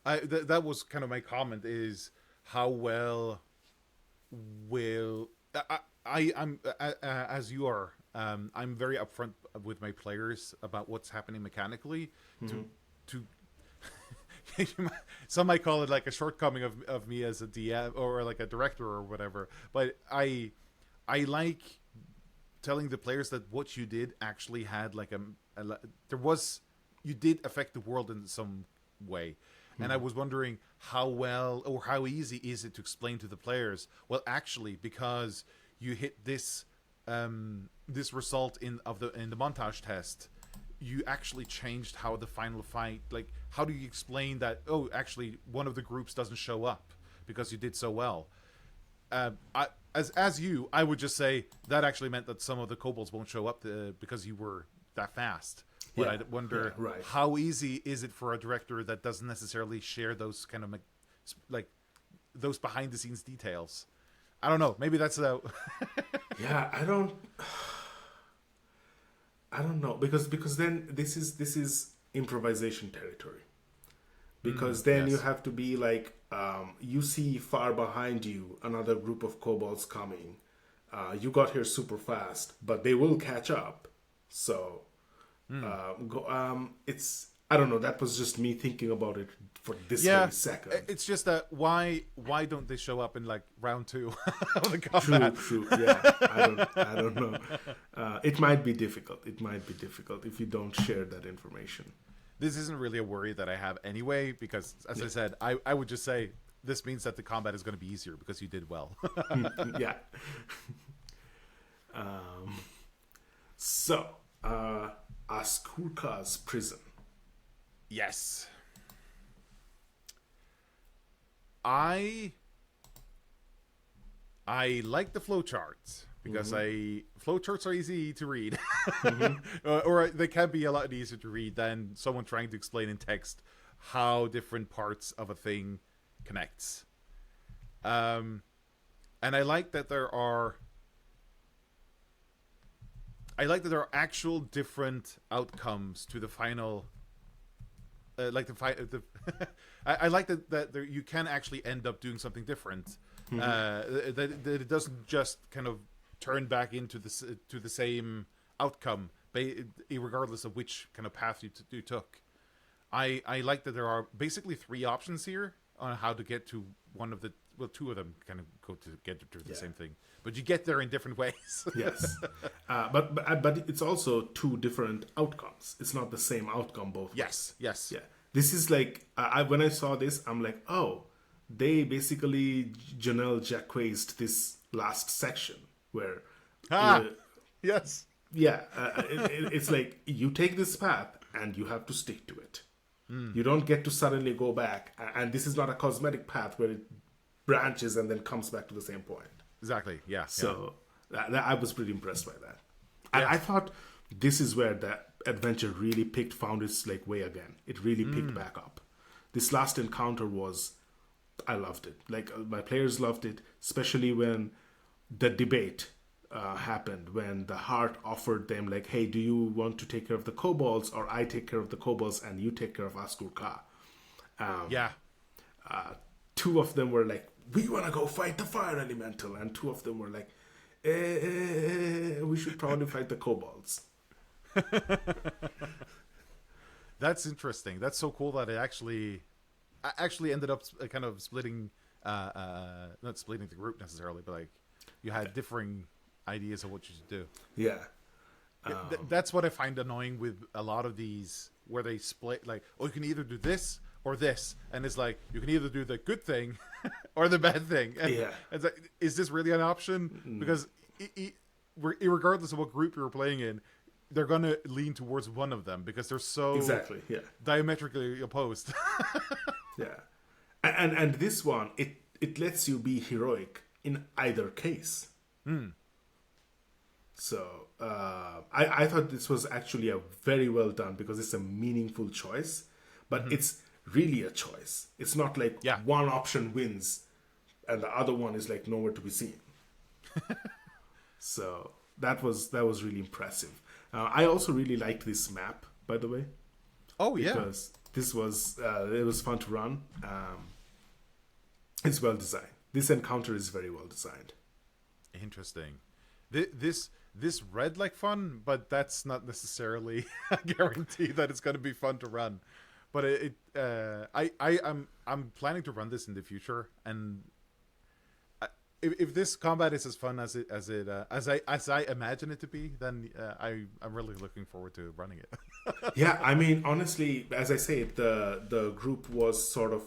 That was kind of my comment: is how well will I'm as you are. I'm very upfront with my players about what's happening mechanically. To some might call it like a shortcoming of me as a DM or like a director or whatever, but I like telling the players that what you did actually had like you did affect the world in some way. And I was wondering how well or how easy is it to explain to the players, well, actually, because you hit this this result in the montage test, you actually changed how the final fight, like, how do you explain that, oh, actually one of the groups doesn't show up because you did so well? I would just say that actually meant that some of the kobolds won't show up because you were that fast. But I wonder how easy is it for a director that doesn't necessarily share those kind of like those behind the scenes details. I don't know. Maybe that's Yeah, I don't know, because then this is improvisation territory. Because then you have to be like, you see far behind you another group of kobolds coming. You got here super fast, but they will catch up. So, it's, I don't know. That was just me thinking about it for this very second. It's just that why don't they show up in like round 2 of the combat? True. Yeah, I don't know. It might be difficult. It might be difficult if you don't share that information. This isn't really a worry that I have anyway, because as I said, I would just say this means that the combat is going to be easier because you did well. Yeah. So, Askurka's prison. Yes. I like the flowcharts because flowcharts are easy to read, or they can be a lot easier to read than someone trying to explain in text how different parts of a thing connects. And I like that there are actual different outcomes to the final. Like the fight, I like that there, you can actually end up doing something different. That it doesn't just kind of turn back into the same outcome regardless of which kind of path you took. I like that there are basically 3 options here on how to get to one of the, well, 2 of them kind of go to get to the same thing, but you get there in different ways. Yes, but it's also 2 different outcomes. It's not the same outcome both ways. Yes. Yeah, this is like when I saw this, I'm like, oh, they basically Janelle Jacques'd this last section where Yes. Yeah, it's like you take this path and you have to stick to it. You don't get to suddenly go back, and this is not a cosmetic path where it branches and then comes back to the same point. Exactly. Yeah. So I was pretty impressed by that. Yeah. I thought this is where the adventure really found its like way again. It really picked back up. This last encounter I loved it. Like my players loved it, especially when the debate happened, when the heart offered them like, hey, do you want to take care of the kobolds, or I take care of the kobolds and you take care of Askur-Ka? 2 of them were like, we want to go fight the fire elemental, and 2 of them were like, we should probably fight the kobolds. That's interesting. That's so cool that it actually ended up kind of splitting, not splitting the group necessarily, but like you had differing ideas of what you should do. Yeah. That's what I find annoying with a lot of these, where they split, like, oh, you can either do this or this, and it's like you can either do the good thing or the bad thing. And it's like, is this really an option? Because regardless of what group you're playing in, they're gonna lean towards one of them because they're so diametrically opposed. Yeah, and this one, it lets you be heroic in either case. So I thought this was actually a very well done, because it's a meaningful choice, but it's really a choice. It's not like one option wins and the other one is like nowhere to be seen. So that was really impressive. I also really liked this map, by the way. Oh yeah, because this was it was fun to run. It's well designed. This encounter is very well designed. Interesting. This read like fun, but that's not necessarily a guarantee that it's going to be fun to run. But I'm planning to run this in the future, and if this combat is as fun as I imagine it to be, then I'm really looking forward to running it. Yeah, I mean, honestly, as I say, the group was sort of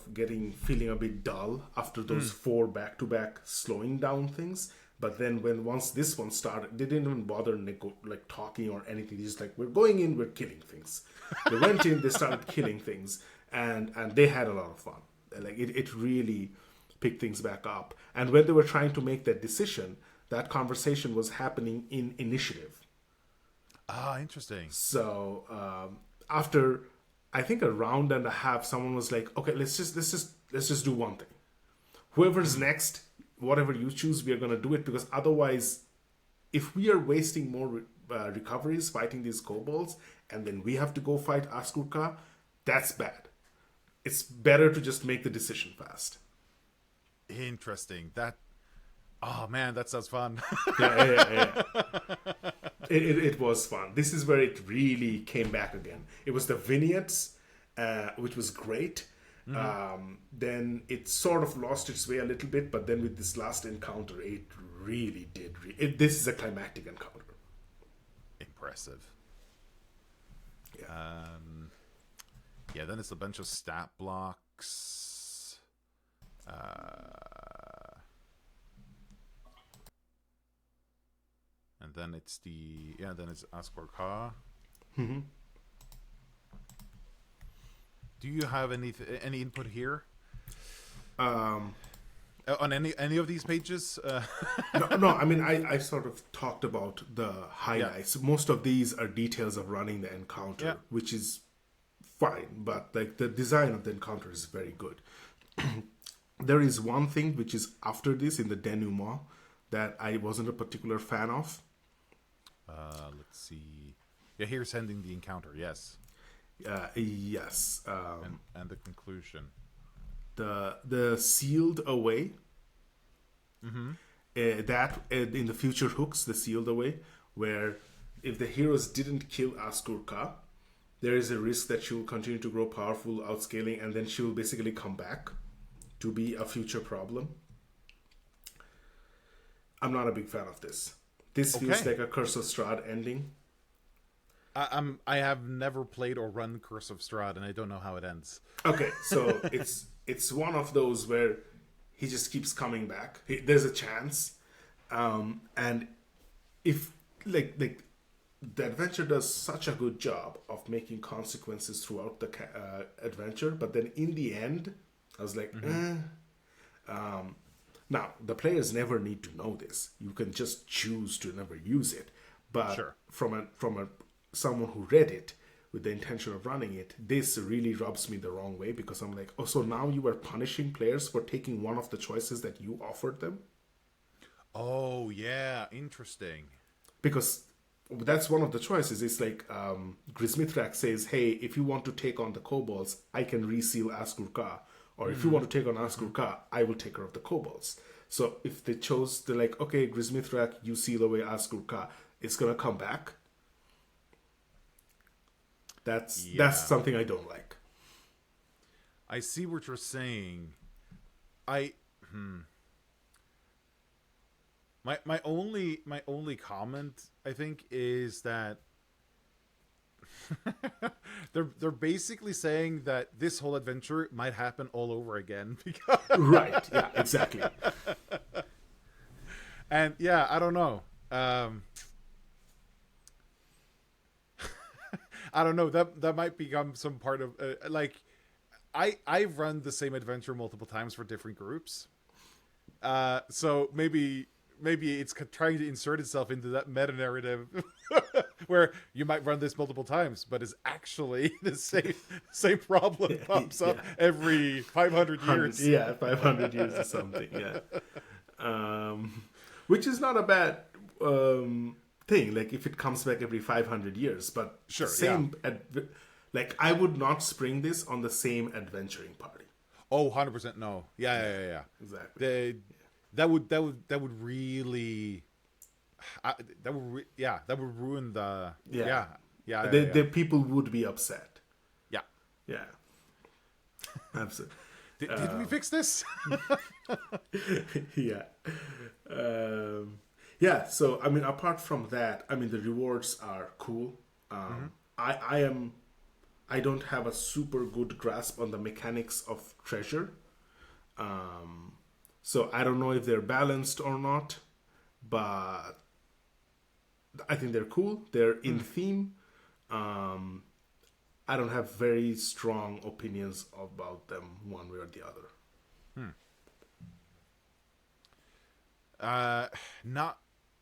feeling a bit dull after those 4 back-to-back slowing down things. But then once this one started, they didn't even bother like talking or anything. They just like, we're going in, we're killing things. They went in, they started killing things, and they had a lot of fun. Like it really pick things back up. And when they were trying to make that decision, that conversation was happening in initiative. Ah, interesting. So after I think a round and a half, someone was like, okay, let's just do one thing. Whoever's next, whatever you choose, we are going to do it, because otherwise, if we are wasting more recoveries fighting these kobolds and then we have to go fight Askur-Ka, that's bad. It's better to just make the decision fast. Interesting. Oh man, that sounds fun. Yeah. It was fun. This is where it really came back again. It was the vignettes, which was great. Then it sort of lost its way a little bit, but then with this last encounter, it really did. This is a climactic encounter. Impressive. Yeah. Then it's a bunch of stat blocks. And then it's Askur-Ka. Mm-hmm. Do you have any input here? On any of these pages? No. I mean, I sort of talked about the highlights. Yeah. Most of these are details of running the encounter, which is fine. But like the design of the encounter is very good. There is one thing which is after this in the denouement that I wasn't a particular fan of. Let's see. Yeah, here's ending the encounter. Yes. Yes. And the conclusion. The sealed away. Mm-hmm. That in the future hooks, the sealed away, where if the heroes didn't kill Askurka, there is a risk that she will continue to grow powerful, outscaling, and then she will basically come back to be a future problem. I'm not a big fan of this. This feels like a Curse of Strahd ending. I have never played or run Curse of Strahd, and I don't know how it ends. Okay, so it's one of those where he just keeps coming back. There's a chance, and if like the adventure does such a good job of making consequences throughout the adventure, but then in the end, I was like, Now, the players never need to know this. You can just choose to never use it. But from someone who read it with the intention of running it, this really rubs me the wrong way, because I'm like, oh, so now you are punishing players for taking one of the choices that you offered them? Oh, yeah, interesting. Because that's one of the choices. It's like Gryzmithrak says, hey, if you want to take on the Kobolds, I can reseal Askurka. Or if you want to take on Askurka, I will take care of the Kobolds. So if they chose, they're like, okay, Gryzmithrak, you seal away Askurka, it's going to come back. That's something I don't like. I see what you're saying. My only comment, I think, is that they're basically saying that this whole adventure might happen all over again. Because right, yeah, exactly. And yeah, I don't know. I don't know. That might become some part of like I've run the same adventure multiple times for different groups. So maybe it's trying to insert itself into that meta narrative where you might run this multiple times, but it's actually the same problem pops up every 500 years. Yeah, 500 years or something. Yeah, which is not a bad thing. Like if it comes back every 500 years, but like I would not spring this on the same adventuring party. Oh, 100% no. Yeah. Exactly. That would really that would ruin the the people would be upset. Yeah. Absolutely. Did we fix this? Yeah. Yeah, so I mean, apart from that, I mean, the rewards are cool. I don't have a super good grasp on the mechanics of treasure. So I don't know if they're balanced or not, but I think they're cool. They're in theme. I don't have very strong opinions about them one way or the other. Not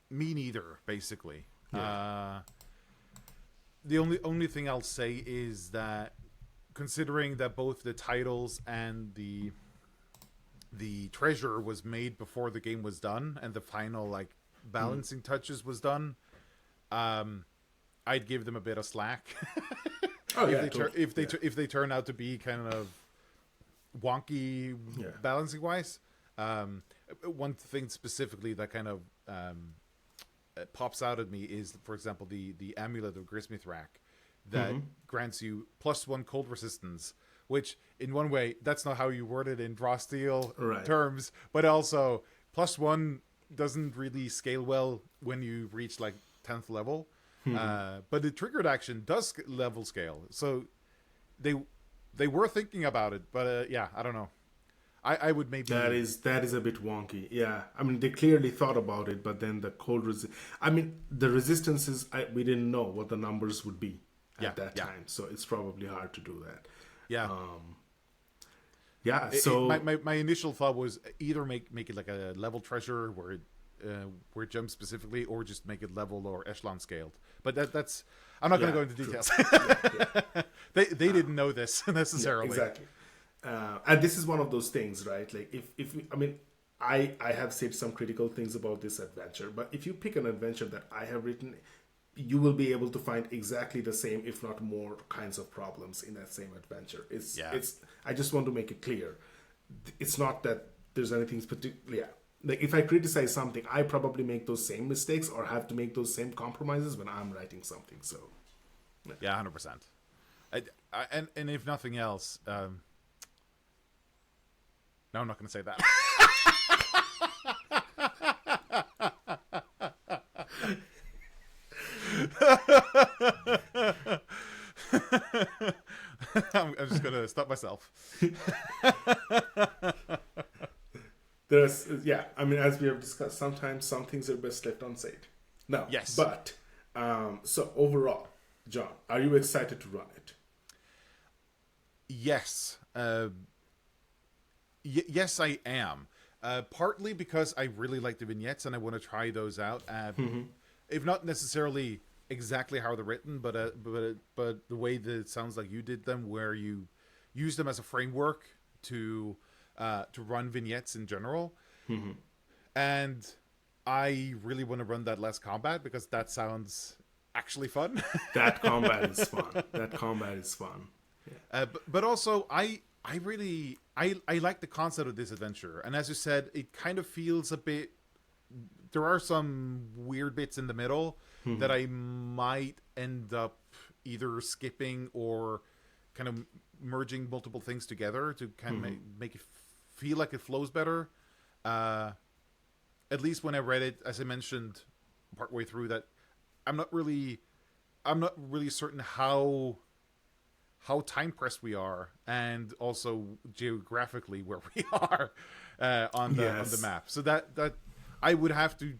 me neither, basically. Yeah. The only thing I'll say is that, considering that both the titles and the treasure was made before the game was done and the final like balancing touches was done, I'd give them a bit of slack. If they turn out to be kind of wonky balancing wise. One thing specifically that kind of pops out at me is, for example, the amulet of Gryzmithrak that grants you +1 cold resistance, which in one way that's not how you word it in draw steel terms, but also +1 doesn't really scale well when you reach like 10th level. But the triggered action does level scale, so they were thinking about it, but I don't know. I would maybe that is a bit wonky. Yeah, I mean, they clearly thought about it, but then the cold the resistances, we didn't know what the numbers would be at that time, so it's probably hard to do that. So my initial thought was either make it like a level treasure where it jumps specifically, or just make it level or echelon scaled. But that's I'm not going to go into details. They didn't know this necessarily. Exactly. And this is one of those things, right? Like if I mean, I have said some critical things about this adventure, but if you pick an adventure that I have written, you will be able to find exactly the same, if not more, kinds of problems in that same adventure. It's I just want to make it clear, it's not that there's anything particular. like if I criticize something, I probably make those same mistakes or have to make those same compromises when I'm writing something. So Yeah, 100%. And if nothing else, no, I'm not going to say that. I'm just going to stop myself. I mean, as we have discussed, sometimes some things are best left unsaid. No, Yes. But so overall, John, are you excited to run it? Yes. Yes, I am. Partly because I really like the vignettes and I want to try those out. If not necessarily exactly how they're written, but the way that it sounds like you did them, where you use them as a framework to run vignettes in general. And I really want to run that less combat because that sounds actually fun. That combat is fun. Yeah. But also, I really like the concept of this adventure, and as you said, it kind of feels a bit. There are some weird bits in the middle that I might end up either skipping or kind of merging multiple things together to kind of make it feel like it flows better. At least when I read it, as I mentioned partway through, that I'm not really certain how time pressed we are, and also geographically where we are on the map. So that I would have to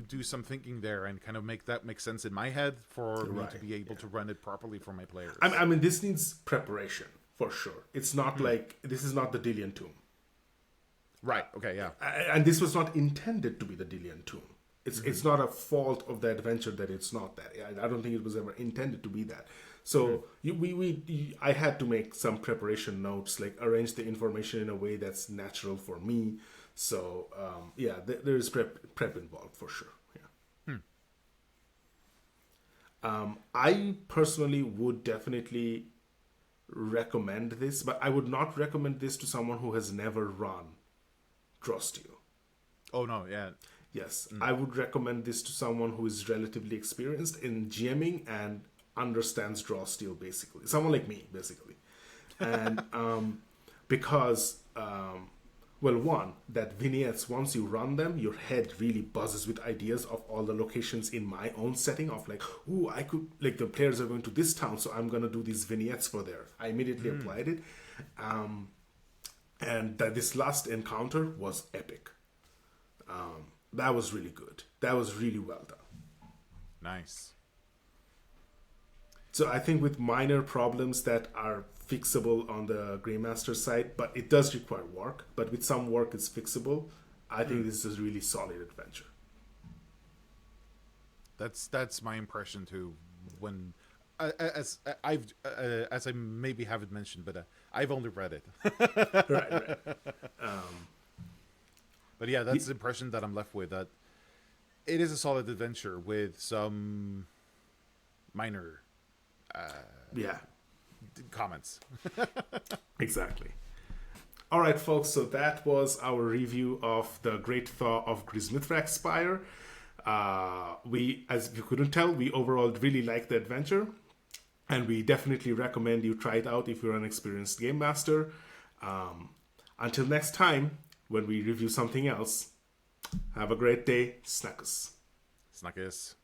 do some thinking there and kind of make that make sense in my head for me to be able to run it properly for my players. I mean, this needs preparation for sure. It's not like this is not the Dillian Tomb. Right. Okay. Yeah. And this was not intended to be the Dillian Tomb. It's not a fault of the adventure that it's not that. I don't think it was ever intended to be that. So I had to make some preparation notes, like arrange the information in a way that's natural for me. So there is prep involved for sure. Yeah. I personally would definitely recommend this, but I would not recommend this to someone who has never run Draw Steel. Oh no! Yeah. Yes, I would recommend this to someone who is relatively experienced in GMing and understands Draw Steel, basically. Someone like me, basically. And because, one, that vignettes, once you run them, your head really buzzes with ideas of all the locations in my own setting of like, ooh, I could, like the players are going to this town, so I'm going to do these vignettes for there. I immediately applied it. And this last encounter was epic. That was really good. That was really well done. Nice. So I think with minor problems that are fixable on the Greymaster side, but it does require work, but with some work it's fixable, I think this is a really solid adventure. That's my impression too. When as I maybe haven't mentioned, but I've only read it. Right. But yeah, that's the impression that I'm left with. That it is a solid adventure with some minor comments. Exactly. All right, folks. So that was our review of the Great Thaw of Gryzmithrak Spire. We, as you couldn't tell, we overall really liked the adventure, and we definitely recommend you try it out if you're an experienced game master. Until next time, when we review something else, have a great day. Snackus. Snackus.